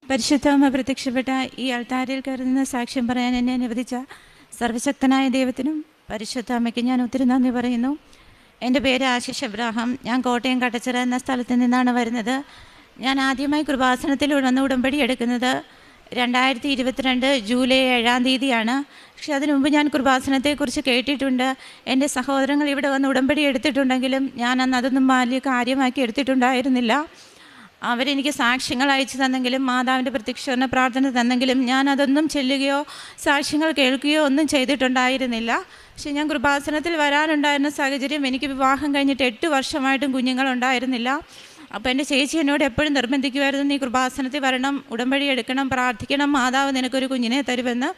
പരിശുദ്ധ പ്രത്യക്ഷപ്പെട്ട ഈ അൾത്താരിൽ കയറുന്ന സാക്ഷ്യം പറയാൻ എന്നെ അനുവദിച്ച സർവശക്തനായ ദൈവത്തിനും പരിശുദ്ധ അമ്മയ്ക്ക് ഞാൻ ഒത്തിരി നന്ദി പറയുന്നു. എൻ്റെ പേര് ആശിഷ് എബ്രാഹാം. ഞാൻ കോട്ടയം കട്ടച്ചിറ എന്ന സ്ഥലത്ത് നിന്നാണ് വരുന്നത്. ഞാൻ ആദ്യമായി കൃപാസനത്തിൽ ഉടമ്പടി എടുക്കുന്നത് 2022 ജൂലൈ 7-ാം തീയതിയാണ്. പക്ഷെ അതിനു മുമ്പ് ഞാൻ കൃപാസനത്തെക്കുറിച്ച് കേട്ടിട്ടുണ്ട്. എൻ്റെ സഹോദരങ്ങൾ ഇവിടെ വന്ന് ഉടമ്പടി എടുത്തിട്ടുണ്ടെങ്കിലും ഞാൻ അന്ന് അതൊന്നും വലിയ കാര്യമാക്കി എടുത്തിട്ടുണ്ടായിരുന്നില്ല. അവരെനിക്ക് സാക്ഷ്യങ്ങൾ അയച്ചു തന്നെങ്കിലും മാതാവിൻ്റെ പ്രത്യക്ഷീകരണ പ്രാർത്ഥന തന്നെങ്കിലും ഞാൻ അതൊന്നും ചെല്ലുകയോ സാക്ഷ്യങ്ങൾ കേൾക്കുകയോ ഒന്നും ചെയ്തിട്ടുണ്ടായിരുന്നില്ല. പക്ഷേ ഞാൻ കൃപാസനത്തിൽ വരാനുണ്ടായിരുന്ന സാഹചര്യം, എനിക്ക് വിവാഹം കഴിഞ്ഞിട്ട് 8 വർഷമായിട്ടും കുഞ്ഞുങ്ങളുണ്ടായിരുന്നില്ല. അപ്പോൾ എൻ്റെ ചേച്ചി എന്നോട് എപ്പോഴും നിർബന്ധിക്കുമായിരുന്നു, നീ കൃപാസനത്തിൽ വരണം, ഉടമ്പടി എടുക്കണം, പ്രാർത്ഥിക്കണം, മാതാവ് നിനക്കൊരു കുഞ്ഞിനെ തരുമെന്ന്.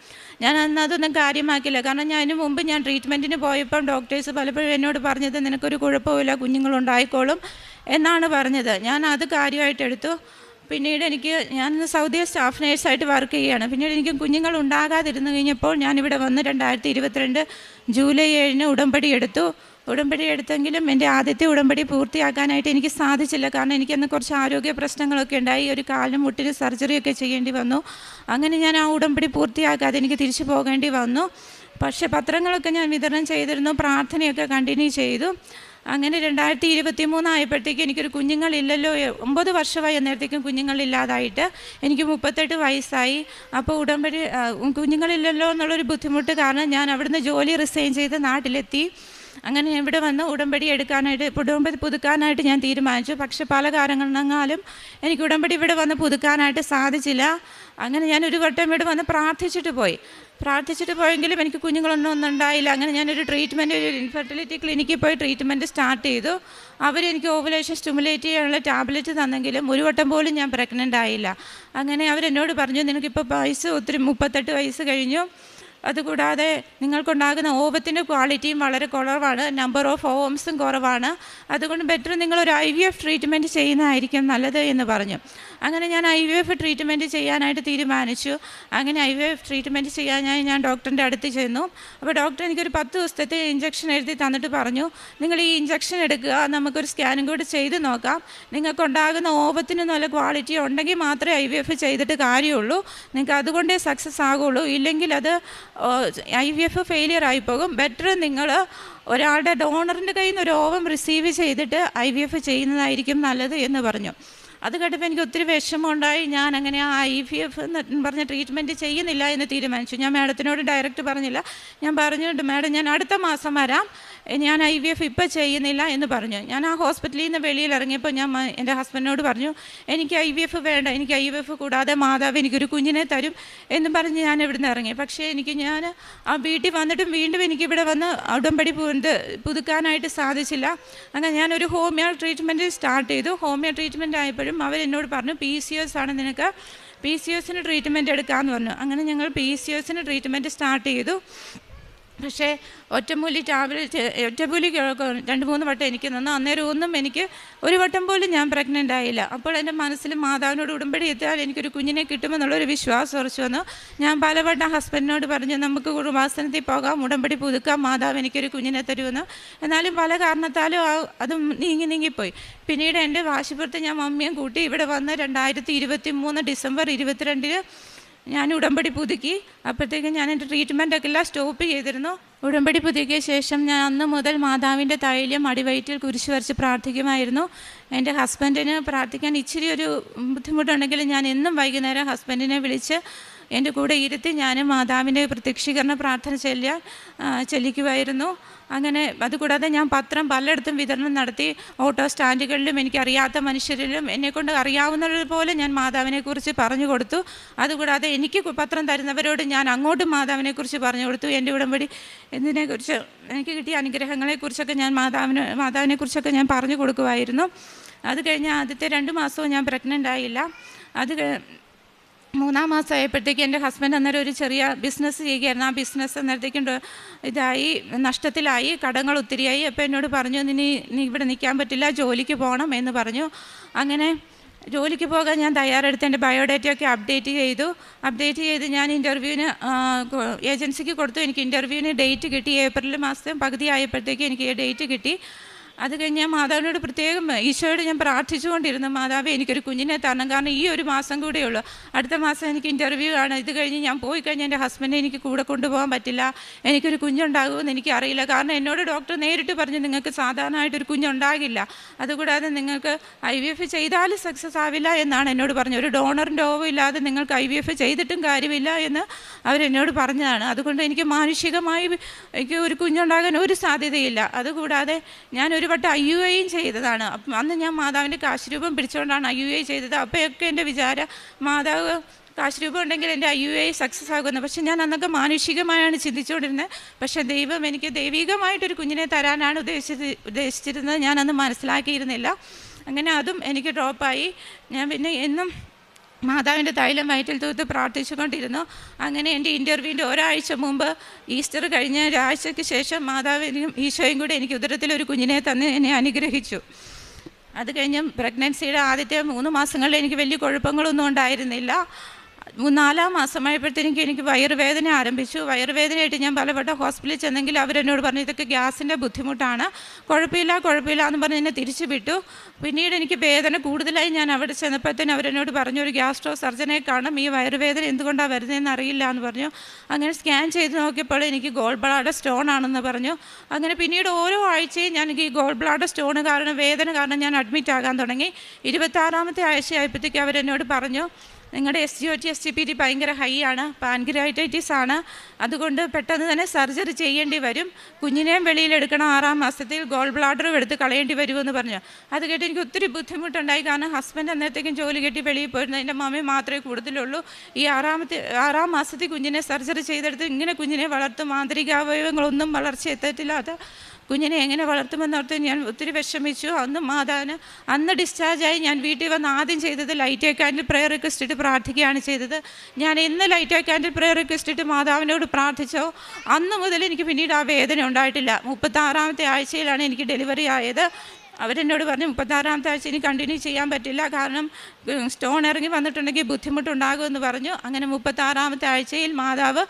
ഞാൻ അന്ന് അതൊന്നും കാര്യമാക്കില്ല. കാരണം ഞാൻ അതിന് മുമ്പ് ഞാൻ ട്രീറ്റ്മെൻറ്റിന് പോയപ്പം ഡോക്ടേഴ്സ് പലപ്പോഴും എന്നോട് പറഞ്ഞത്, നിനക്കൊരു കുഴപ്പമില്ല, കുഞ്ഞുങ്ങളുണ്ടായിക്കോളും എന്നാണ് പറഞ്ഞത്. ഞാൻ അത് കാര്യമായിട്ട് എടുത്തു. പിന്നീട് ഞാൻ സൗദി സ്റ്റാഫ് നേഴ്സായിട്ട് വർക്ക് ചെയ്യുകയാണ്. പിന്നീട് എനിക്ക് കുഞ്ഞുങ്ങൾ ഉണ്ടാകാതിരുന്നു കഴിഞ്ഞപ്പോൾ ഞാനിവിടെ വന്ന് 2022 ജൂലൈ 7-ന് ഉടമ്പടി എടുത്തു. ഉടമ്പടി എടുത്തെങ്കിലും എൻ്റെ ആദ്യത്തെ ഉടമ്പടി പൂർത്തിയാക്കാനായിട്ട് എനിക്ക് സാധിച്ചില്ല. കാരണം എനിക്കന്ന് കുറച്ച് ആരോഗ്യ പ്രശ്നങ്ങളൊക്കെ ഉണ്ടായി. ഒരു കാലിന് മുട്ടിന് സർജറിയൊക്കെ ചെയ്യേണ്ടി വന്നു. അങ്ങനെ ഞാൻ ആ ഉടമ്പടി പൂർത്തിയാക്കാതെ എനിക്ക് തിരിച്ചു പോകേണ്ടി വന്നു. പക്ഷേ പത്രങ്ങളൊക്കെ ഞാൻ വിതരണം ചെയ്തിരുന്നു, പ്രാർത്ഥനയൊക്കെ കണ്ടിന്യൂ ചെയ്തു. അങ്ങനെ 2023 ആയപ്പോഴത്തേക്ക് എനിക്കൊരു കുഞ്ഞുങ്ങളില്ലല്ലോ, 9 വർഷമായി അന്നേരത്തേക്കും കുഞ്ഞുങ്ങളില്ലാതായിട്ട്. എനിക്ക് 38 വയസ്സായി. അപ്പോൾ ഉടമ്പടി കുഞ്ഞുങ്ങളില്ലല്ലോ എന്നുള്ളൊരു ബുദ്ധിമുട്ട് കാരണം ഞാൻ അവിടുന്ന് ജോലി റിസൈൻ ചെയ്ത് നാട്ടിലെത്തി. അങ്ങനെ ഇവിടെ വന്ന് ഉടമ്പടി പുതുക്കാനായിട്ട് ഞാൻ തീരുമാനിച്ചു. പക്ഷെ പല കാരണങ്ങളാലും എനിക്ക് ഉടമ്പടി ഇവിടെ വന്ന് പുതുക്കാനായിട്ട് സാധിച്ചില്ല. അങ്ങനെ ഞാൻ ഒരു വട്ടം ഇവിടെ വന്ന് പ്രാർത്ഥിച്ചിട്ട് പോയെങ്കിലും എനിക്ക് കുഞ്ഞുങ്ങളൊന്നും ഉണ്ടായില്ല. അങ്ങനെ ഞാനൊരു ഒരു ഇൻഫെർട്ടിലിറ്റി ക്ലിനിക്കിൽ പോയി ട്രീറ്റ്മെൻറ്റ് സ്റ്റാർട്ട് ചെയ്തു. അവരെനിക്ക് ഓവുലേഷൻ സ്റ്റിമുലേറ്റ് ചെയ്യാനുള്ള ടാബ്ലറ്റ് തന്നെങ്കിലും ഒരു വട്ടം പോലും ഞാൻ പ്രഗ്നൻ്റ് ആയില്ല. അങ്ങനെ അവരെന്നോട് പറഞ്ഞു, നിനക്കിപ്പോൾ വയസ്സ് 38 വയസ്സ് കഴിഞ്ഞു, അതുകൂടാതെ നിങ്ങൾക്കുണ്ടാകുന്ന ഓവത്തിൻ്റെ ക്വാളിറ്റിയും വളരെ കുറവാണ്, നമ്പർ ഓഫ് ഓവംസും കുറവാണ്, അതുകൊണ്ട് ബെറ്റർ നിങ്ങളൊരു IVF ട്രീറ്റ്മെൻറ്റ് ചെയ്യുന്നതായിരിക്കും നല്ലത് എന്ന് പറഞ്ഞു. അങ്ങനെ ഞാൻ IVF ട്രീറ്റ്മെൻറ്റ് ചെയ്യാനായിട്ട് തീരുമാനിച്ചു. അങ്ങനെ IVF ട്രീറ്റ്മെൻറ്റ് ചെയ്യാനായി ഞാൻ ഡോക്ടറിൻ്റെ അടുത്ത് ചെന്നു. അപ്പോൾ ഡോക്ടർ എനിക്കൊരു 10 ദിവസത്തെ ഇഞ്ചക്ഷൻ എഴുതി തന്നിട്ട് പറഞ്ഞു, നിങ്ങൾ ഈ ഇഞ്ചക്ഷൻ എടുക്കുക, നമുക്കൊരു സ്കാനും കൂടി ചെയ്ത് നോക്കാം, നിങ്ങൾക്കുണ്ടാകുന്ന ഓവത്തിന് നല്ല ക്വാളിറ്റി ഉണ്ടെങ്കിൽ മാത്രമേ IVF ചെയ്തിട്ട് കാര്യമുള്ളൂ, നിങ്ങൾക്ക് അതുകൊണ്ടേ സക്സസ് ആകുള്ളൂ, ഇല്ലെങ്കിൽ അത് IVF ഫെയിലിയർ ആയിപ്പോകും. ബെറ്റർ നിങ്ങൾ ഒരാളുടെ ഡോണറിൻ്റെ കയ്യിൽ നിന്ന് ഒരു ഓവം റിസീവ് ചെയ്തിട്ട് IVF ചെയ്യുന്നതായിരിക്കും നല്ലത് എന്ന് പറഞ്ഞു. അത് കേട്ടപ്പോൾ എനിക്ക് ഒത്തിരി വിഷമമുണ്ടായി. ഞാൻ അങ്ങനെ ആ IVF എന്ന് പറഞ്ഞ ട്രീറ്റ്മെൻറ്റ് ചെയ്യുന്നില്ല എന്ന് തീരുമാനിച്ചു. ഞാൻ മാഡത്തിനോട് ഡയറക്റ്റ് പറഞ്ഞില്ല. ഞാൻ പറഞ്ഞിട്ടുണ്ട്, മാഡം ഞാൻ അടുത്ത മാസം വരാം, ഞാൻ IVF ഇപ്പോൾ ചെയ്യുന്നില്ല എന്ന് പറഞ്ഞു. ഞാൻ ആ ഹോസ്പിറ്റലിൽ നിന്ന് വെളിയിൽ ഇറങ്ങിയപ്പോൾ ഞാൻ എൻ്റെ ഹസ്ബൻഡിനോട് പറഞ്ഞു, എനിക്ക് IVF വേണ്ട, എനിക്ക് IVF കൂടാതെ മാതാവ് എനിക്കൊരു കുഞ്ഞിനെ തരും എന്ന് പറഞ്ഞ് ഞാൻ ഇവിടുന്ന് ഇറങ്ങി. പക്ഷേ ഞാൻ ആ വീട്ടിൽ വന്നിട്ടും വീണ്ടും എനിക്കിവിടെ വന്ന് ഉടമ്പടി പുതുക്കാനായിട്ട് സാധിച്ചില്ല. അങ്ങനെ ഞാനൊരു ഹോമിയോ ട്രീറ്റ്മെൻറ്റ് സ്റ്റാർട്ട് ചെയ്തു. ഹോമിയോ ട്രീറ്റ്മെൻറ്റ് ആയപ്പോഴും അവരെന്നോട് പറഞ്ഞു, PCOS ആണ്, നിനക്ക് PCOSന് ട്രീറ്റ്മെൻറ്റ് എടുക്കാമെന്ന് പറഞ്ഞു. അങ്ങനെ ഞങ്ങൾ PCOSന് ട്രീറ്റ്മെൻറ്റ് സ്റ്റാർട്ട് ചെയ്തു. പക്ഷേ ഒറ്റമൂലി 2-3 വട്ടം എനിക്ക് തന്നു. അന്നേരം ഒന്നും എനിക്ക് ഒരു വട്ടം പോലും ഞാൻ പ്രഗ്നൻ്റ് ആയില്ല. അപ്പോൾ എൻ്റെ മനസ്സിൽ മാതാവിനോട് ഉടമ്പടി എത്തിയാൽ എനിക്കൊരു കുഞ്ഞിനെ കിട്ടുമെന്നുള്ളൊരു വിശ്വാസം ഉറച്ചു വന്നു. ഞാൻ പലവട്ടം ഹസ്ബൻഡിനോട് പറഞ്ഞു, നമുക്ക് കൃപാസനത്തിൽ പോകാം, ഉടമ്പടി പുതുക്കാം, മാതാവ് എനിക്കൊരു കുഞ്ഞിനെ തരുമെന്ന്. എന്നാലും പല കാരണത്താലും അതും നീങ്ങിപ്പോയി. പിന്നീട് എൻ്റെ വാശിപ്പുറത്ത് ഞാൻ മമ്മിയും കൂട്ടി ഇവിടെ വന്ന് 2023 ഡിസംബർ 22-ന് ഞാൻ ഉടമ്പടി പുതുക്കി. അപ്പോഴത്തേക്കും ഞാൻ എൻ്റെ ട്രീറ്റ്മെൻറ്റൊക്കെ എല്ലാം സ്റ്റോപ്പ് ചെയ്തിരുന്നു. ഉടമ്പടി പുതുക്കിയ ശേഷം ഞാൻ അന്ന് മുതൽ മാതാവിൻ്റെ തൈലം അടിവയറ്റിൽ കുരിശ് വരച്ച് പ്രാർത്ഥിക്കുമായിരുന്നു. എൻ്റെ ഹസ്ബൻഡിന് പ്രാർത്ഥിക്കാൻ ഇച്ചിരി ഒരു ബുദ്ധിമുട്ടുണ്ടെങ്കിലും ഞാൻ എന്നും വൈകുന്നേരം ഹസ്ബൻഡിനെ വിളിച്ച് എൻ്റെ കൂടെ ഇരുത്തി ഞാൻ മാതാവിൻ്റെ പ്രത്യക്ഷീകരണ പ്രാർത്ഥന ചെല്ലിക്കുമായിരുന്നു. അങ്ങനെ അതുകൂടാതെ ഞാൻ പത്രം പലയിടത്തും വിതരണം നടത്തി. ഓട്ടോ സ്റ്റാൻഡുകളിലും എനിക്കറിയാത്ത മനുഷ്യരിലും എന്നെക്കൊണ്ട് അറിയാവുന്നതുപോലെ ഞാൻ മാതാവിനെക്കുറിച്ച് പറഞ്ഞു കൊടുത്തു. അതുകൂടാതെ എനിക്ക് പത്രം തരുന്നവരോട് ഞാൻ അങ്ങോട്ടും മാതാവിനെക്കുറിച്ച് പറഞ്ഞു കൊടുത്തു. എൻ്റെ ഉടമ്പടി എന്നതിനെക്കുറിച്ച് എനിക്ക് കിട്ടിയ അനുഗ്രഹങ്ങളെക്കുറിച്ചൊക്കെ ഞാൻ മാതാവിനെക്കുറിച്ചൊക്കെ ഞാൻ പറഞ്ഞു കൊടുക്കുമായിരുന്നു. അത് കഴിഞ്ഞ് ആദ്യത്തെ 2 മാസവും ഞാൻ പ്രഗ്നൻ്റ് ആയില്ല. അത് 3-ാം മാസം ആയപ്പോഴത്തേക്ക് എൻ്റെ ഹസ്ബൻഡ് അന്നേരം ഒരു ചെറിയ ബിസിനസ് ചെയ്യുകയായിരുന്നു. ആ ബിസിനസ് അന്നേരത്തേക്കും നഷ്ടത്തിലായി, കടങ്ങൾ ഒത്തിരിയായി. അപ്പോൾ എന്നോട് പറഞ്ഞു, നീ ഇവിടെ നിൽക്കാൻ പറ്റില്ല, ജോലിക്ക് പോകണം എന്ന് പറഞ്ഞു. അങ്ങനെ ജോലിക്ക് പോകാൻ ഞാൻ തയ്യാറെടുത്ത് എൻ്റെ ബയോഡേറ്റയൊക്കെ അപ്ഡേറ്റ് ചെയ്ത് ഞാൻ ഇൻ്റർവ്യൂവിന് ഏജൻസിക്ക് കൊടുത്തു. എനിക്ക് ഇൻ്റർവ്യൂവിന് ഡേറ്റ് കിട്ടി. ഏപ്രിൽ മാസം പകുതി ആയപ്പോഴത്തേക്ക് എനിക്ക് ഡേറ്റ് കിട്ടി. അത് കഴിഞ്ഞ് ഞാൻ മാതാവിനോട് പ്രത്യേകം ഈശോയോട് ഞാൻ പ്രാർത്ഥിച്ചുകൊണ്ടിരുന്നു, മാതാവേ എനിക്കൊരു കുഞ്ഞിനെ തരണം, കാരണം ഈ ഒരു മാസം കൂടെ ഉള്ളൂ, അടുത്ത മാസം എനിക്ക് ഇൻ്റർവ്യൂ ആണ്, ഇത് കഴിഞ്ഞ് ഞാൻ പോയി കഴിഞ്ഞാൽ എൻ്റെ ഹസ്ബൻഡിനെ എനിക്ക് കൂടെ കൊണ്ടുപോകാൻ പറ്റില്ല, എനിക്കൊരു കുഞ്ഞുണ്ടാകുമെന്ന് എനിക്കറിയില്ല. കാരണം എന്നോട് ഡോക്ടർ നേരിട്ട് പറഞ്ഞു നിങ്ങൾക്ക് സാധാരണമായിട്ടൊരു കുഞ്ഞുണ്ടാകില്ല, അതുകൂടാതെ നിങ്ങൾക്ക് IVF ചെയ്താലും സക്സസ് ആവില്ല എന്നാണ് എന്നോട് പറഞ്ഞത്. ഒരു ഡോണറിൻ്റെ ഓവം ഇല്ലാതെ നിങ്ങൾക്ക് IVF ചെയ്തിട്ടും കാര്യമില്ല എന്ന് അവരെന്നോട് പറഞ്ഞതാണ്. അതുകൊണ്ട് എനിക്ക് മാനുഷികമായി എനിക്ക് ഒരു കുഞ്ഞുണ്ടാകാൻ ഒരു സാധ്യതയില്ല. അതുകൂടാതെ ഞാൻ ഒരു വട്ടം IUI ചെയ്തതാണ്. അന്ന് ഞാൻ മാതാവിൻ്റെ കാശ് പിടിച്ചുകൊണ്ടാണ് IUI ചെയ്തത്. അപ്പോഴൊക്കെ എൻ്റെ വിചാരം മാതാവ് കാശ് ഉണ്ടെങ്കിൽ എൻ്റെ IUI സക്സസ് ആകുമെന്ന്. പക്ഷെ ഞാൻ അന്നൊക്കെ മാനുഷികമായാണ് ചിന്തിച്ചുകൊണ്ടിരുന്നത്. പക്ഷേ ദൈവം എനിക്ക് ദൈവികമായിട്ടൊരു കുഞ്ഞിനെ തരാനാണ് ഉദ്ദേശിച്ചിരുന്നത്, ഞാനന്ന് മനസ്സിലാക്കിയിരുന്നില്ല. അങ്ങനെ അതും എനിക്ക് ഡ്രോപ്പായി. ഞാൻ പിന്നെ എന്നും മാതാവിൻ്റെ തൈലം വയറ്റിൽ തൂത്ത് പ്രാർത്ഥിച്ചുകൊണ്ടിരുന്നു. അങ്ങനെ എൻ്റെ ഇൻ്റർവ്യൂവിൻ്റെ ഒരാഴ്ച മുമ്പ്, ഈസ്റ്റർ കഴിഞ്ഞ ഒരാഴ്ചയ്ക്ക് ശേഷം മാതാവിനും ഈശോയും കൂടെ എനിക്ക് ഉദരത്തിലൊരു കുഞ്ഞിനെ തന്ന് എന്നെ അനുഗ്രഹിച്ചു. അത് കഴിഞ്ഞ് പ്രഗ്നൻസിയുടെ ആദ്യത്തെ 3 മാസങ്ങളിൽ എനിക്ക് വലിയ കുഴപ്പങ്ങളൊന്നും ഉണ്ടായിരുന്നില്ല. 4-ാം മാസമായപ്പോഴത്തേക്ക് എനിക്ക് വയറുവേദന ആരംഭിച്ചു. വയറുവേദനയായിട്ട് ഞാൻ പലവട്ടം ഹോസ്പിറ്റലിൽ ചെന്നെങ്കിൽ അവരെന്നോട് പറഞ്ഞു ഇതൊക്കെ ഗ്യാസിൻ്റെ ബുദ്ധിമുട്ടാണ്, കുഴപ്പമില്ല എന്ന് പറഞ്ഞ് എന്നെ തിരിച്ചു വിട്ടു. പിന്നീട് എനിക്ക് വേദന കൂടുതലായി. ഞാൻ അവിടെ ചെന്നപ്പോഴത്തേന് അവരെന്നോട് പറഞ്ഞു ഒരു ഗ്യാസ്ട്രോ സർജനെ കാണും, ഈ വയറുവേദന എന്തുകൊണ്ടാണ് വരുന്നതെന്ന് അറിയില്ല എന്ന് പറഞ്ഞു. അങ്ങനെ സ്കാൻ ചെയ്ത് നോക്കിയപ്പോൾ എനിക്ക് ഗോൾ ബ്ലാഡർ സ്റ്റോൺ ആണെന്ന് പറഞ്ഞു. അങ്ങനെ പിന്നീട് ഓരോ ആഴ്ചയും ഞാൻ ഈ ഗോൾ ബ്ലാഡർ സ്റ്റോൺ കാരണം വേദന കാരണം ഞാൻ അഡ്മിറ്റ് ആകാൻ തുടങ്ങി. 26-ാമത്തെ ആഴ്ചയായപ്പോഴത്തേക്ക് അവരെന്നോട് പറഞ്ഞു നിങ്ങളുടെ SGOT SGPT ഭയങ്കര ഹൈ ആണ്, പാൻക്രിയാറ്റൈറ്റിസ് ആണ്, അതുകൊണ്ട് പെട്ടെന്ന് തന്നെ സർജറി ചെയ്യേണ്ടി വരും, കുഞ്ഞിനെയും വെളിയിലെടുക്കണം, 6-ാം മാസത്തിൽ ഗോൾ ബ്ലാഡറും എടുത്ത് കളയേണ്ടി വരുമെന്ന് പറഞ്ഞു. അത് കേട്ട് എനിക്ക് ഒത്തിരി ബുദ്ധിമുട്ടുണ്ടായി. കാരണം ഹസ്ബൻഡ് അന്നേരത്തേക്കും ജോലി കെട്ടി വെളിയിൽ പോയിരുന്നു, എൻ്റെ മമ്മി മാത്രമേ കൂടുതലുള്ളൂ. ഈ 6-ാം മാസത്തിൽ കുഞ്ഞിനെ സർജറി ചെയ്തെടുത്ത് ഇങ്ങനെ കുഞ്ഞിനെ വളർത്തും, ആന്തരികാവയവങ്ങളൊന്നും വളർച്ച എത്തിയിട്ടില്ലാത്ത കുഞ്ഞിനെ എങ്ങനെ വളർത്തുമെന്നോർത്ത് ഞാൻ ഒത്തിരി വിഷമിച്ചു. അന്ന് ഡിസ്ചാർജായി ഞാൻ വീട്ടിൽ വന്ന് ആദ്യം ചെയ്തത് ലൈറ്റ് ക്യാൻഡിൽ പ്രെയർ റിക്വസ്റ്റ് ഇട്ട് പ്രാർത്ഥിക്കുകയാണ് ചെയ്തത്. ഞാൻ എന്ന് ലൈറ്റ് ക്യാൻഡിൽ പ്രെയർ റിക്വസ്റ്റ് ഇട്ട് മാതാവിനോട് പ്രാർത്ഥിച്ചോ അന്ന് മുതൽ എനിക്ക് പിന്നീട് ആ വേദന ഉണ്ടായിട്ടില്ല. 36-ാമത്തെ ആഴ്ചയിലാണ് എനിക്ക് ഡെലിവറി ആയത്. അവരെന്നോട് പറഞ്ഞു 36-ാമത്തെ ആഴ്ച ഇനി കണ്ടിന്യൂ ചെയ്യാൻ പറ്റില്ല, കാരണം സ്റ്റോൺ ഇറങ്ങി വന്നിട്ടുണ്ടെങ്കിൽ ബുദ്ധിമുട്ടുണ്ടാകുമെന്ന് പറഞ്ഞു. അങ്ങനെ 36-ാമത്തെ ആഴ്ചയിൽ മാതാവ്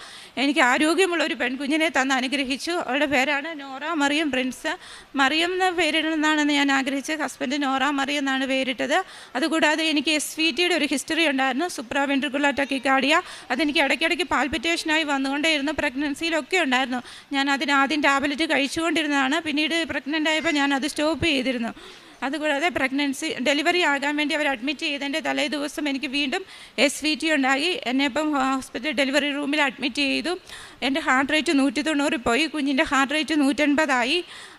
എനിക്ക് ആരോഗ്യമുള്ളൊരു പെൺകുഞ്ഞിനെ തന്ന് അനുഗ്രഹിച്ചു. അവളുടെ പേരാണ് നോറ മറിയം പ്രിൻസ്. മറിയം എന്ന പേരിടണമെന്നാണെന്ന് ഞാൻ ആഗ്രഹിച്ചത്. ഹസ്ബൻഡ് നോറ മറിയം എന്നാണ് പേരിട്ടത്. അതുകൂടാതെ എനിക്ക് SVTയുടെ ഒരു ഹിസ്റ്ററി ഉണ്ടായിരുന്നു, സുപ്രാ വെൻട്രിക്കുലർ ടക്കിക്കാർഡിയ. അതെനിക്ക് ഇടയ്ക്കിടയ്ക്ക് പാൽപിറ്റേഷനായി വന്നുകൊണ്ടേയിരുന്നു, പ്രഗ്നൻസിയിലൊക്കെ ഉണ്ടായിരുന്നു. ഞാൻ അതിനാദ്യം ടാബ്ലറ്റ് കഴിച്ചുകൊണ്ടിരുന്നതാണ്. പിന്നീട് പ്രഗ്നൻ്റ് ആയപ്പോൾ ഞാൻ അത് സ്റ്റോപ്പ് ചെയ്തിരുന്നു. അതുകൂടാതെ ഡെലിവറി ആകാൻ വേണ്ടി അവർ അഡ്മിറ്റ് ചെയ്തതിൻ്റെ തലേ ദിവസം എനിക്ക് വീണ്ടും SVT ഉണ്ടായി. എന്നെ ഇപ്പം ഹോസ്പിറ്റൽ ഡെലിവറി റൂമിൽ അഡ്മിറ്റ് ചെയ്തു. എൻ്റെ ഹാർട്ട് റേറ്റ് 190 പോയി, കുഞ്ഞിൻ്റെ ഹാർട്ട് റേറ്റ് 180 ആയി.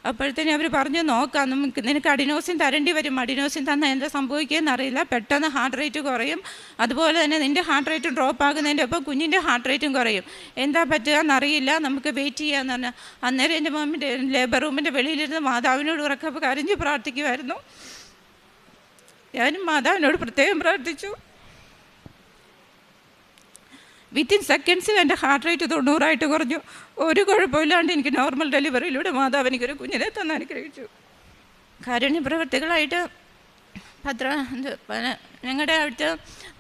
അപ്പോഴത്തേനും അവർ പറഞ്ഞു നോക്കാം, നിനക്ക് അഡിനോസിൻ തരേണ്ടി വരും, അഡിനോസിൻ തന്നാൽ എന്താ സംഭവിക്കുകയെന്ന് അറിയില്ല, പെട്ടെന്ന് ഹാർട്ട് റേറ്റ് കുറയും, അതുപോലെ തന്നെ നിൻ്റെ ഹാർട്ട് റേറ്റും ഡ്രോപ്പ് ആകുന്നതിൻ്റെ ഒപ്പം കുഞ്ഞിൻ്റെ ഹാർട്ട് റേറ്റും കുറയും, എന്താ പറ്റുക എന്നറിയില്ല, നമുക്ക് വെയിറ്റ് ചെയ്യാമെന്ന് പറഞ്ഞു. അന്നേരം എൻ്റെ മമ്മിൻ്റെ ലേബർ റൂമിൻ്റെ വെളിയിലിരുന്ന് മാതാവിനോട് ഉറക്കെ കരഞ്ഞ് പ്രാർത്ഥിക്കുമായിരുന്നു. ഞാനും മാതാവിനോട് പ്രത്യേകം പ്രാർത്ഥിച്ചു. വിത്തിൻ സെക്കൻഡ്സിൽ എൻ്റെ ഹാർട്ട് റേറ്റ് 90 കുറഞ്ഞു. ഒരു കുഴപ്പമില്ലാണ്ട് എനിക്ക് നോർമൽ ഡെലിവറിയിലൂടെ മാതാവ് എനിക്കൊരു കുഞ്ഞിനെ തന്നെ അനുഗ്രഹിച്ചു. കാരുണ്യ പ്രവൃത്തികളായിട്ട് ഞങ്ങളുടെ അടുത്ത്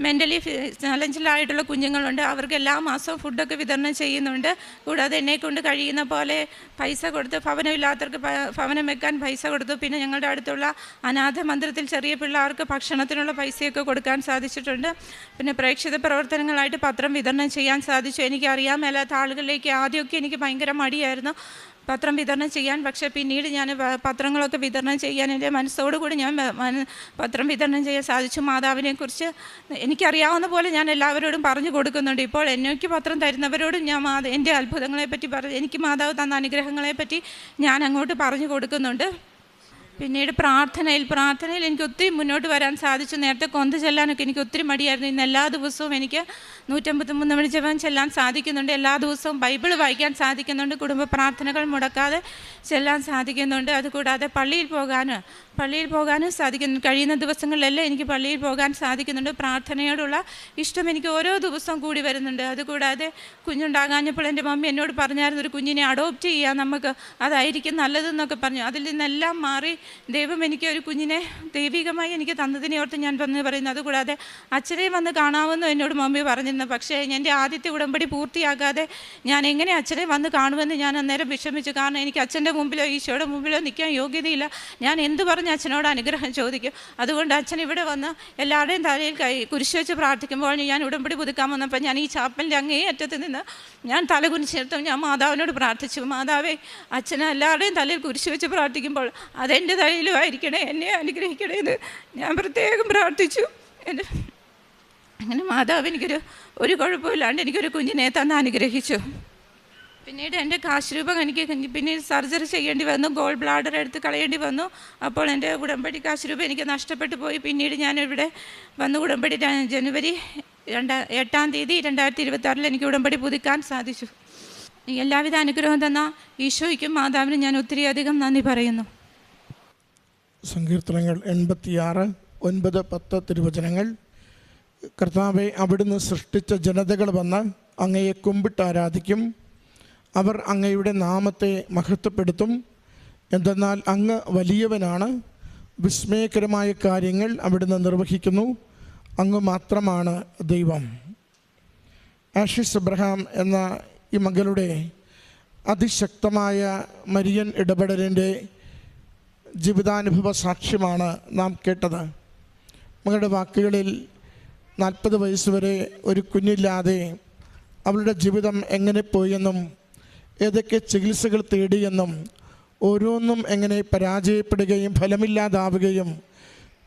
മെൻ്റലി ചലഞ്ചിലായിട്ടുള്ള കുഞ്ഞുങ്ങളുണ്ട്. അവർക്ക് എല്ലാ മാസവും ഫുഡൊക്കെ വിതരണം ചെയ്യുന്നുണ്ട്. കൂടാതെ എന്നെക്കൊണ്ട് കഴിയുന്ന പോലെ പൈസ കൊടുത്ത്, ഭവനമില്ലാത്തവർക്ക് ഭവനം വെക്കാൻ പൈസ കൊടുത്തു. പിന്നെ ഞങ്ങളുടെ അടുത്തുള്ള അനാഥ മന്ദിരത്തിൽ ചെറിയ പിള്ളേർക്ക് ഭക്ഷണത്തിനുള്ള പൈസയൊക്കെ കൊടുക്കാൻ സാധിച്ചിട്ടുണ്ട്. പിന്നെ പ്രേക്ഷിത പ്രവർത്തനങ്ങളായിട്ട് പത്രം വിതരണം ചെയ്യാൻ സാധിച്ചു. എനിക്കറിയാൻ മേലാത്ത ആളുകളിലേക്ക് ആദ്യമൊക്കെ എനിക്ക് ഭയങ്കര മടിയായിരുന്നു പത്രം വിതരണം ചെയ്യാൻ. പക്ഷേ പിന്നീട് ഞാൻ പത്രങ്ങളൊക്കെ വിതരണം ചെയ്യാൻ എൻ്റെ മനസ്സോടുകൂടി ഞാൻ പത്രം വിതരണം ചെയ്യാൻ സാധിച്ചു. മാതാവിനെക്കുറിച്ച് എനിക്കറിയാവുന്ന പോലെ ഞാൻ എല്ലാവരോടും പറഞ്ഞു കൊടുക്കുന്നുണ്ട്. ഇപ്പോൾ എനിക്ക് പത്രം തരുന്നവരോടും ഞാൻ എൻ്റെ അത്ഭുതങ്ങളെപ്പറ്റി എനിക്ക് മാതാവ് തന്ന അനുഗ്രഹങ്ങളെപ്പറ്റി ഞാൻ അങ്ങോട്ട് പറഞ്ഞു കൊടുക്കുന്നുണ്ട്. പിന്നീട് പ്രാർത്ഥനയിൽ എനിക്ക് ഒത്തിരി മുന്നോട്ട് വരാൻ സാധിച്ചു. നേരത്തെ കൊന്ത ചെല്ലാനൊക്കെ എനിക്ക് ഒത്തിരി മടിയായിരുന്നു. ഇന്ന് എല്ലാ ദിവസവും എനിക്ക് 153 മണി ജപം ചെല്ലാൻ സാധിക്കുന്നുണ്ട്. എല്ലാ ദിവസവും ബൈബിൾ വായിക്കാൻ സാധിക്കുന്നുണ്ട്. കുടുംബ പ്രാർത്ഥനകൾ മുടക്കാതെ ചെല്ലാൻ സാധിക്കുന്നുണ്ട്. അതുകൂടാതെ പള്ളിയിൽ പോകാനും സാധിക്കുന്നു. കഴിയുന്ന ദിവസങ്ങളിലെല്ലാം എനിക്ക് പള്ളിയിൽ പോകാൻ സാധിക്കുന്നുണ്ട്. പ്രാർത്ഥനയോടുള്ള ഇഷ്ടം എനിക്ക് ഓരോ ദിവസവും കൂടി വരുന്നുണ്ട്. അതുകൂടാതെ കുഞ്ഞുണ്ടാകാഞ്ഞപ്പോൾ എൻ്റെ മമ്മി എന്നോട് പറഞ്ഞായിരുന്നു ഒരു കുഞ്ഞിനെ അഡോപ്റ്റ് ചെയ്യാം, നമുക്ക് അതായിരിക്കും നല്ലതെന്നൊക്കെ പറഞ്ഞു. അതിൽ നിന്നെല്ലാം മാറി ദൈവം എനിക്ക് ഒരു കുഞ്ഞിനെ ദൈവികമായി എനിക്ക് തന്നതിനെ ഓർത്ത് ഞാൻ വന്ന് പറയുന്നു. അതുകൂടാതെ അച്ഛനെ വന്ന് കാണാമെന്ന് എന്നോട് മമ്മി പറഞ്ഞിരുന്നു. പക്ഷേ എൻ്റെ ആദ്യത്തെ ഉടമ്പടി പൂർത്തിയാകാതെ ഞാൻ എങ്ങനെ അച്ഛനെ വന്ന് കാണുമെന്ന് ഞാൻ അന്നേരം വിഷമിച്ചു. കാരണം എനിക്ക് അച്ഛൻ്റെ മുമ്പിലോ ഈശോയുടെ മുമ്പിലോ നിൽക്കാൻ യോഗ്യതയില്ല. ഞാൻ എന്ത് പറഞ്ഞ് അച്ഛനോട് അനുഗ്രഹം ചോദിക്കും? അതുകൊണ്ട് അച്ഛൻ ഇവിടെ വന്ന് എല്ലാവരുടെയും തലയിൽ കുരിശ് വെച്ച് പ്രാർത്ഥിക്കുമ്പോൾ ഞാൻ ഉടമ്പടി പുതുക്കാൻ വന്നപ്പോൾ ഞാൻ ഈ ചാപ്പലിൻ്റെ അങ്ങേ അറ്റത്ത് നിന്ന് ഞാൻ തല കുനിച്ചെടുത്തും ഞാൻ മാതാവിനോട് പ്രാർത്ഥിച്ചു, മാതാവേ, അച്ഛനെ എല്ലാവരുടെയും തലയിൽ കുരിശ് വെച്ച് പ്രാർത്ഥിക്കുമ്പോൾ അതെൻ്റെ തലയിലും ആയിരിക്കണേ, എന്നെ അനുഗ്രഹിക്കണേ എന്ന് ഞാൻ പ്രത്യേകം പ്രാർത്ഥിച്ചു. അങ്ങനെ മാതാവ് ഒരു കുഴപ്പമില്ലാണ്ട് എനിക്കൊരു കുഞ്ഞിനെ തന്ന് അനുഗ്രഹിച്ചു. പിന്നീട് എൻ്റെ കാശ് രൂപം എനിക്ക് പിന്നീട് സർജറി ചെയ്യേണ്ടി വന്നു, ഗോൾ ബ്ലാഡർ എടുത്ത് കളയേണ്ടി വന്നു. അപ്പോൾ എൻ്റെ ഉടമ്പടി കാശ് രൂപം എനിക്ക് നഷ്ടപ്പെട്ടു പോയി. പിന്നീട് ഞാനിവിടെ വന്ന് ഉടമ്പടി ജനുവരി 8-ാം തീയതി 2026 എനിക്ക് ഉടമ്പടി പുതുക്കാൻ സാധിച്ചു. എല്ലാവിധ അനുഗ്രഹം തന്ന ഈശോയ്ക്കും മാതാവിനും ഞാൻ ഒത്തിരിയധികം നന്ദി പറയുന്നു. സങ്കീർത്തനങ്ങൾ 86, 9, 10 തിരുവചനങ്ങൾ. കർത്താവെ, അവിടുന്ന് സൃഷ്ടിച്ച ജനതകൾ വന്ന് അങ്ങയെ കുമ്പിട്ട് ആരാധിക്കും. അവർ അങ്ങയുടെ നാമത്തെ മഹത്വപ്പെടുത്തും. എന്തെന്നാൽ അങ്ങ് വലിയവനാണ്, വിസ്മയകരമായ കാര്യങ്ങൾ അവിടുന്ന് നിർവഹിക്കുന്നു. അങ്ങ് മാത്രമാണ് ദൈവം. ആഷിഷ് എബ്രഹാം എന്ന ഈ മകളുടെ അതിശക്തമായ മരിയൻ ഇടപെടലിൻ്റെ ജീവിതാനുഭവ സാക്ഷ്യമാണ് നാം കേട്ടത്. മകളുടെ വാക്കുകളിൽ 40 വയസ്സ് വരെ ഒരു കുഞ്ഞില്ലാതെ അവളുടെ ജീവിതം എങ്ങനെ പോയെന്നും ഏതൊക്കെ ചികിത്സകൾ തേടിയെന്നും ഓരോന്നും എങ്ങനെ പരാജയപ്പെടുകയും ഫലമില്ലാതാവുകയും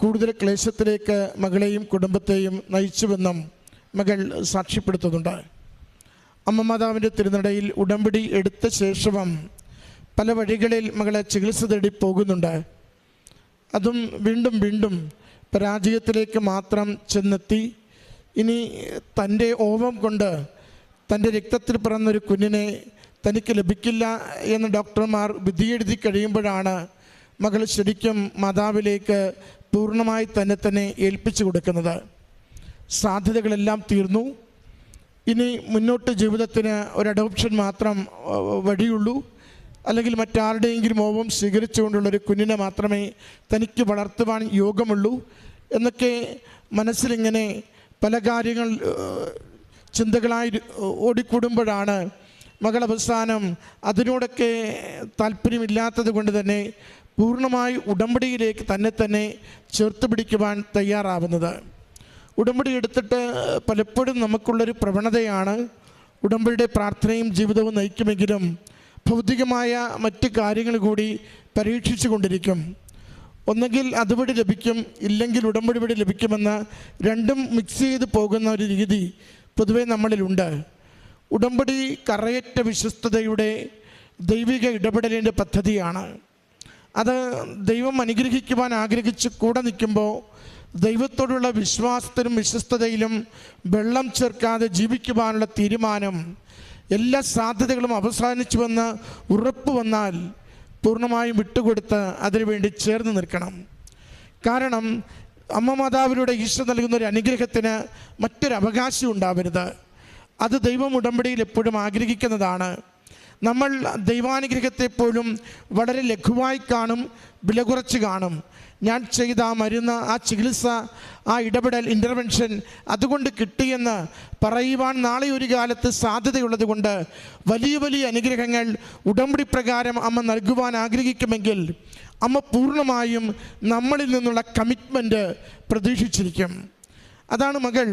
കൂടുതൽ ക്ലേശത്തിലേക്ക് മകളെയും കുടുംബത്തെയും നയിച്ചുവെന്നും മകൾ സാക്ഷ്യപ്പെടുത്തുന്നുണ്ട്. അമ്മ മാതാവിൻ്റെ തിരുനടയിൽ ഉടമ്പടി എടുത്ത ശേഷവും പല വഴികളിൽ മകളെ ചികിത്സ തേടി പോകുന്നുണ്ട്. അതും വീണ്ടും വീണ്ടും പരാജയത്തിലേക്ക് മാത്രം ചെന്നെത്തി. ഇനി തൻ്റെ ഓവം കൊണ്ട് തൻ്റെ രക്തത്തിൽ പിറന്നൊരു കുഞ്ഞിനെ തനിക്ക് ലഭിക്കില്ല എന്ന് ഡോക്ടർമാർ വിധിയെഴുതി കഴിയുമ്പോഴാണ് മകൾ ശരിക്കും മാതാവിലേക്ക് പൂർണ്ണമായി തന്നെ ഏൽപ്പിച്ചു കൊടുക്കുന്നത്. സാധ്യതകളെല്ലാം തീർന്നു. ഇനി മുന്നോട്ട് ജീവിതത്തിന് ഒരു അഡോപ്ഷൻ മാത്രം വഴിയുള്ളൂ, അല്ലെങ്കിൽ മറ്റാരുടെയെങ്കിലും ഓവം സ്വീകരിച്ചുകൊണ്ടുള്ളൊരു കുഞ്ഞിനെ മാത്രമേ തനിക്ക് വളർത്തുവാൻ യോഗമുള്ളൂ എന്നൊക്കെ മനസ്സിലിങ്ങനെ പല കാര്യങ്ങൾ ചിന്തകളായി ഓടിക്കൂടുമ്പോഴാണ് മകൾ അവസാനം അതിനോടൊക്കെ താല്പര്യമില്ലാത്തത് കൊണ്ട് തന്നെ പൂർണ്ണമായി ഉടമ്പടിയിലേക്ക് തന്നെ ചേർത്ത് പിടിക്കുവാൻ തയ്യാറാവുന്നത്. ഉടമ്പടി എടുത്തിട്ട് പലപ്പോഴും നമുക്കുള്ളൊരു പ്രവണതയാണ് ഉടമ്പടിയുടെ പ്രാർത്ഥനയും ജീവിതവും നയിക്കുമെങ്കിലും ഭൗതികമായ മറ്റ് കാര്യങ്ങൾ കൂടി പരീക്ഷിച്ചു കൊണ്ടിരിക്കും. ഒന്നുകിൽ അതുവഴി ലഭിക്കും, ഇല്ലെങ്കിൽ ഉടമ്പടി വഴി ലഭിക്കുമെന്ന് രണ്ടും മിക്സ് ചെയ്ത് പോകുന്ന ഒരു രീതി പൊതുവെ നമ്മളിലുണ്ട്. ഉടമ്പടി കറയറ്റ വിശ്വസ്തതയുടെ ദൈവിക ഇടപെടലിൻ്റെ പദ്ധതിയാണ്. അത് ദൈവം അനുഗ്രഹിക്കുവാൻ ആഗ്രഹിച്ച് കൂടെ നിൽക്കുമ്പോൾ ദൈവത്തോടുള്ള വിശ്വാസത്തിലും വിശ്വസ്തതയിലും വെള്ളം ചേർക്കാതെ ജീവിക്കുവാനുള്ള തീരുമാനം, എല്ലാ സാധ്യതകളും അവസാനിച്ചുവെന്ന് ഉറപ്പ് വന്നാൽ പൂർണ്ണമായും വിട്ടുകൊടുത്ത് അതിനുവേണ്ടി ചേർന്ന് നിൽക്കണം. കാരണം അമ്മ മാതാവിലൂടെ ഈശോ നൽകുന്ന ഒരു അനുഗ്രഹത്തിന് മറ്റൊരു അവകാശം ഉണ്ടാവരുത്. അത് ദൈവം ഉടമ്പടിയിൽ എപ്പോഴും ആഗ്രഹിക്കുന്നതാണ്. നമ്മൾ ദൈവാനുഗ്രഹത്തെപ്പോലും വളരെ ലഘുവായി കാണും, വില കുറച്ച് കാണും. ഞാൻ ചെയ്ത ആ മരുന്ന്, ആ ചികിത്സ, ആ ഇടപെടൽ, ഇൻ്റർവെൻഷൻ അതുകൊണ്ട് കിട്ടിയെന്ന് പറയുവാൻ നാളെ ഒരു കാലത്ത് സാധ്യതയുള്ളത് കൊണ്ട് വലിയ വലിയ അനുഗ്രഹങ്ങൾ ഉടമ്പടി പ്രകാരം അമ്മ നൽകുവാൻ ആഗ്രഹിക്കുമെങ്കിൽ അമ്മ പൂർണ്ണമായും നമ്മളിൽ നിന്നുള്ള കമ്മിറ്റ്മെൻറ്റ് പ്രതീക്ഷിച്ചിരിക്കും. അതാണ് മകൾ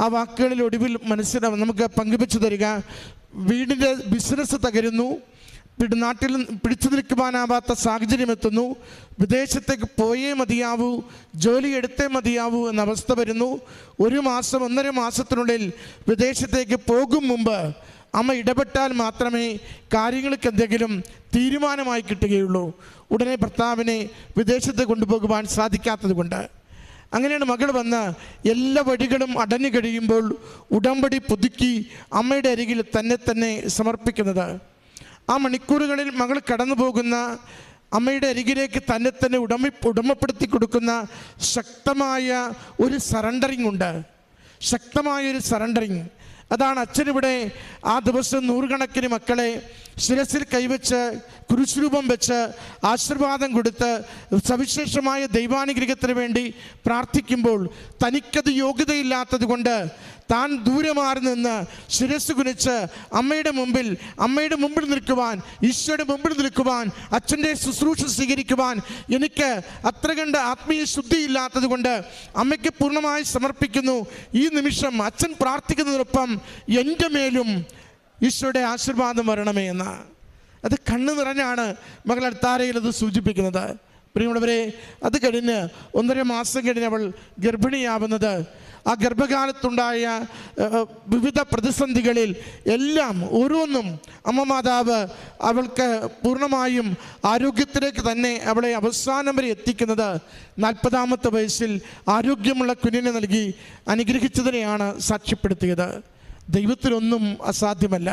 ആ വാക്കുകളിൽ ഒടുവിൽ നമുക്ക് പങ്കുവെച്ചു തരിക. വീടിൻ്റെ ബിസിനസ് തകരുന്നു, നാട്ടിൽ പിടിച്ചു നിൽക്കുവാനാവാത്ത സാഹചര്യം എത്തുന്നു, വിദേശത്തേക്ക് പോയേ മതിയാവൂ, ജോലി എടുത്തേ മതിയാവൂ എന്ന അവസ്ഥ വരുന്നു. 1 മാസം 1.5 മാസത്തിനുള്ളിൽ വിദേശത്തേക്ക് പോകും മുമ്പ് അമ്മ ഇടപെട്ടാൽ മാത്രമേ കാര്യങ്ങൾക്ക് എന്തെങ്കിലും തീരുമാനമായി കിട്ടുകയുള്ളൂ. ഉടനെ ഭർത്താവിനെ വിദേശത്ത് കൊണ്ടുപോകുവാൻ സാധിക്കാത്തത് കൊണ്ട് അങ്ങനെയാണ് മകൾ വന്ന് എല്ലാ വഴികളും അടഞ്ഞു കഴിയുമ്പോൾ ഉടമ്പടി പുതുക്കി അമ്മയുടെ അരികിൽ തന്നെ സമർപ്പിക്കുന്നത്. ആ മണിക്കൂറുകളിൽ മകൾ കടന്നു പോകുന്ന അമ്മയുടെ അരികിലേക്ക് തന്നെ ഉടമപ്പെടുത്തി കൊടുക്കുന്ന ശക്തമായ ഒരു സറണ്ടറിങ് ഉണ്ട്. ശക്തമായൊരു സറണ്ടറിങ്. അതാണ് അച്ഛനിവിടെ ആ ദിവസം നൂറുകണക്കിന് മക്കളെ ശിരസിൽ കൈവച്ച് കുരിശുരൂപം വെച്ച് ആശീർവാദം കൊടുത്ത് സവിശേഷമായ ദൈവാനുഗ്രഹത്തിന് വേണ്ടി പ്രാർത്ഥിക്കുമ്പോൾ തനിക്കത് യോഗ്യതയില്ലാത്തത് കൊണ്ട് താൻ ദൂരെ മാറി നിന്ന് ശിരസ് കുനിച്ച് അമ്മയുടെ മുമ്പിൽ നിൽക്കുവാൻ, ഈശോയുടെ മുമ്പിൽ നിൽക്കുവാൻ, അച്ഛൻ്റെ ശുശ്രൂഷ സ്വീകരിക്കുവാൻ എനിക്ക് അത്ര കണ്ട് ആത്മീയ ശുദ്ധിയില്ലാത്തത് കൊണ്ട് അമ്മയ്ക്ക് പൂർണ്ണമായി സമർപ്പിക്കുന്നു. ഈ നിമിഷം അച്ഛൻ പ്രാർത്ഥിക്കുന്നതിനൊപ്പം എൻ്റെ മേലും ഈശോയുടെ ആശീർവാദം വരണമേ എന്ന്. അത് കണ്ണു നിറഞ്ഞാണ് മകൾ അൾത്താരയിൽ അത് സൂചിപ്പിക്കുന്നത്. പ്രിയമുള്ളവരെ, അത് കഴിഞ്ഞ് 1.5 മാസം കഴിഞ്ഞ് അവൾ ഗർഭിണിയാവുന്നത്, ആ ഗർഭകാലത്തുണ്ടായ വിവിധ പ്രതിസന്ധികളിൽ എല്ലാം ഓരോന്നും അമ്മ മാതാവ് അവൾക്ക് പൂർണ്ണമായും ആരോഗ്യത്തിലേക്ക് തന്നെ അവളെ അവസാനം വരെ എത്തിക്കുന്നത് 40-ാമത്തെ വയസ്സിൽ ആരോഗ്യമുള്ള കുഞ്ഞിനെ നൽകി അനുഗ്രഹിച്ചതിനെയാണ് സാക്ഷ്യപ്പെടുത്തിയത്. ദൈവത്തിനൊന്നും അസാധ്യമല്ല.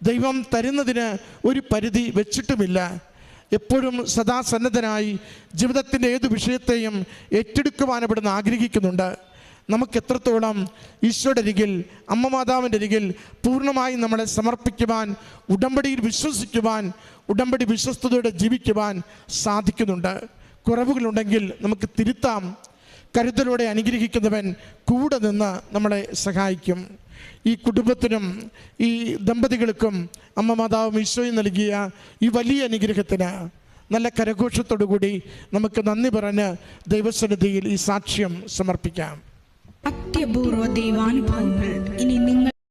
ദൈവം തരുന്നതിന് ഒരു പരിധി വെച്ചിട്ടുമില്ല. എപ്പോഴും സദാസന്നദ്ധനായി ജീവിതത്തിൻ്റെ ഏത് വിഷയത്തെയും ഏറ്റെടുക്കുവാൻ അവിടുന്ന് ആഗ്രഹിക്കുന്നുണ്ട്. നമുക്ക് എത്രത്തോളം ഈശോയുടെ അരികിൽ, അമ്മ മാതാവിൻ്റെ അരികിൽ പൂർണ്ണമായി നമ്മളെ സമർപ്പിക്കുവാൻ, ഉടമ്പടിയിൽ വിശ്വസിക്കുവാൻ, ഉടമ്പടി വിശ്വസ്തയോടെ ജീവിക്കുവാൻ സാധിക്കുന്നുണ്ട്. കുറവുകളുണ്ടെങ്കിൽ നമുക്ക് തിരുത്താം. കരുതലോടെ അനുഗ്രഹിക്കുന്നവൻ കൂടെ നിന്ന് നമ്മളെ സഹായിക്കും. ഈ കുടുംബത്തിനും ഈ ദമ്പതികൾക്കും അമ്മ മാതാവും ഈശോയും നൽകിയ ഈ വലിയ അനുഗ്രഹത്തിന് നല്ല കരഘോഷത്തോടുകൂടി നമുക്ക് നന്ദി പറഞ്ഞ് ദൈവസന്നിധിയിൽ ഈ സാക്ഷ്യം സമർപ്പിക്കാം. അത്യപൂർവ ദൈവാനുഭവങ്ങൾ ഇനി നിങ്ങൾ